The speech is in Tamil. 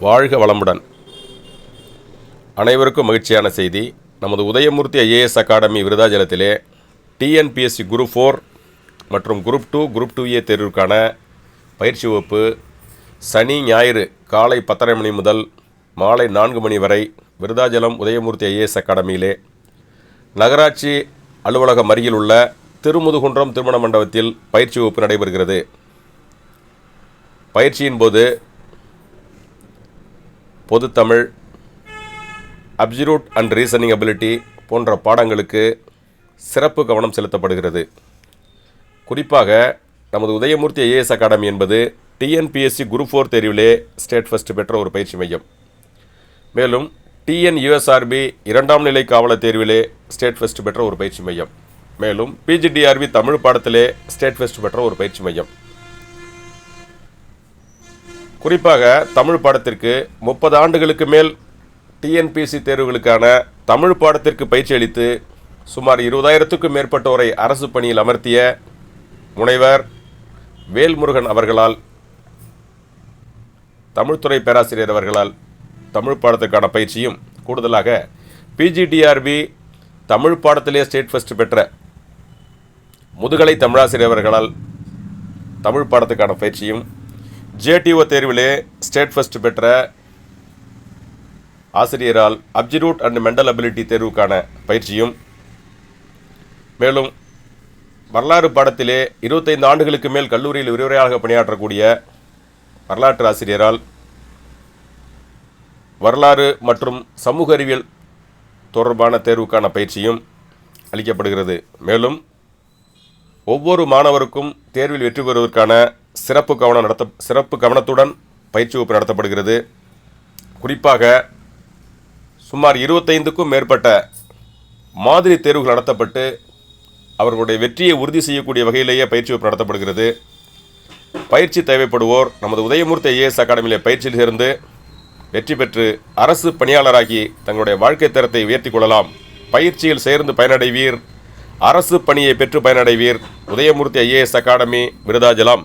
வாழ்க வளமுடன். அனைவருக்கும் மகிழ்ச்சியான செய்தி. நமது உதயமூர்த்தி ஐஏஎஸ் அகாடமி விருதாச்சலத்திலே டிஎன்பிஎஸ்சி குரூப் 4 மற்றும் குரூப் 2 குரூப் 2A தேர்வுக்கான பயிற்சி வகுப்பு சனி ஞாயிறு காலை 10:30 மணி முதல் மாலை 4 மணி வரை விருதாச்சலம் உதயமூர்த்தி ஐஏஎஸ் அகாடமியிலே நகராட்சி அலுவலகம் அருகில் உள்ள திருமுதுகுன்றம் திருமண மண்டபத்தில் பயிற்சி வகுப்பு நடைபெறுகிறது. பயிற்சியின் போது பொதுத்தமிழ், அப்சல்யூட் அண்ட் ரீசனிங் அபிலிட்டி போன்ற பாடங்களுக்கு சிறப்பு கவனம் செலுத்தப்படுகிறது. குறிப்பாக நமது உதயமூர்த்தி ஐஏஎஸ் அகாடமி என்பது டிஎன்பிஎஸ்சி குரூப் 4 தேர்விலே ஸ்டேட் ஃபர்ஸ்ட் பெற்ற ஒரு பயிற்சி மையம். மேலும் டிஎன்யூஎஸ்ஆர்பி 2ஆம் நிலை காவலர் தேர்விலே ஸ்டேட் ஃபர்ஸ்ட் பெற்ற ஒரு பயிற்சி மையம். மேலும் பிஜிடிஆர்பி தமிழ் பாடத்திலே ஸ்டேட் ஃபர்ஸ்ட் பெற்ற ஒரு பயிற்சி மையம். குறிப்பாக தமிழ் பாடத்திற்கு 30 ஆண்டுகளுக்கு மேல் டிஎன்பிஎஸ்சி தேர்வுகளுக்கான தமிழ் பாடத்திற்கு பயிற்சி அளித்து சுமார் 20,000க்கும் மேற்பட்டோரை அரசு பணியில் அமர்த்திய முனைவர் வேல்முருகன் அவர்களால், தமிழ்துறை பேராசிரியர் அவர்களால் தமிழ் பாடத்திற்கான பயிற்சியும், கூடுதலாக பிஜிடிஆர்பி தமிழ் பாடத்திலே ஸ்டேட் ஃபர்ஸ்ட் பெற்ற முதுகலை தமிழாசிரியர் அவர்களால் தமிழ் பாடத்துக்கான பயிற்சியும், ஜேடிஓ தேர்விலே ஸ்டேட் ஃபர்ஸ்ட் பெற்ற ஆசிரியரால் அப்சல்யூட் அண்ட் மெண்டல் அபிலிட்டி தேர்வுக்கான பயிற்சியும், மேலும் வரலாறு பாடத்திலே 25 ஆண்டுகளுக்கு மேல் கல்லூரியில் விரிவுரையாக பணியாற்றக்கூடிய வரலாற்று ஆசிரியரால் வரலாறு மற்றும் சமூக அறிவியல் தொடர்பான தேர்வுக்கான பயிற்சியும் அளிக்கப்படுகிறது. மேலும் ஒவ்வொரு மாணவருக்கும் தேர்வில் வெற்றி பெறுவதற்கான சிறப்பு கவனத்துடன் பயிற்சி வகுப்பு நடத்தப்படுகிறது. குறிப்பாக சுமார் 25க்கும் மேற்பட்ட மாதிரி தேர்வுகள் நடத்தப்பட்டு அவர்களுடைய வெற்றியை உறுதி செய்யக்கூடிய வகையிலேயே பயிற்சி வகுப்பு நடத்தப்படுகிறது. பயிற்சி தேவைப்படுவோர் நமது உதயமூர்த்தி ஐஏஎஸ் அகாடமியிலே பயிற்சியில் சேர்ந்து வெற்றி பெற்று அரசு பணியாளராகி தங்களுடைய வாழ்க்கை தரத்தை உயர்த்தி கொள்ளலாம். பயிற்சியில் சேர்ந்து பயனடைவீர். அரசு பணியை பெற்று பயனடைவீர். Udayamoorthy IAS academy, Virudhachalam.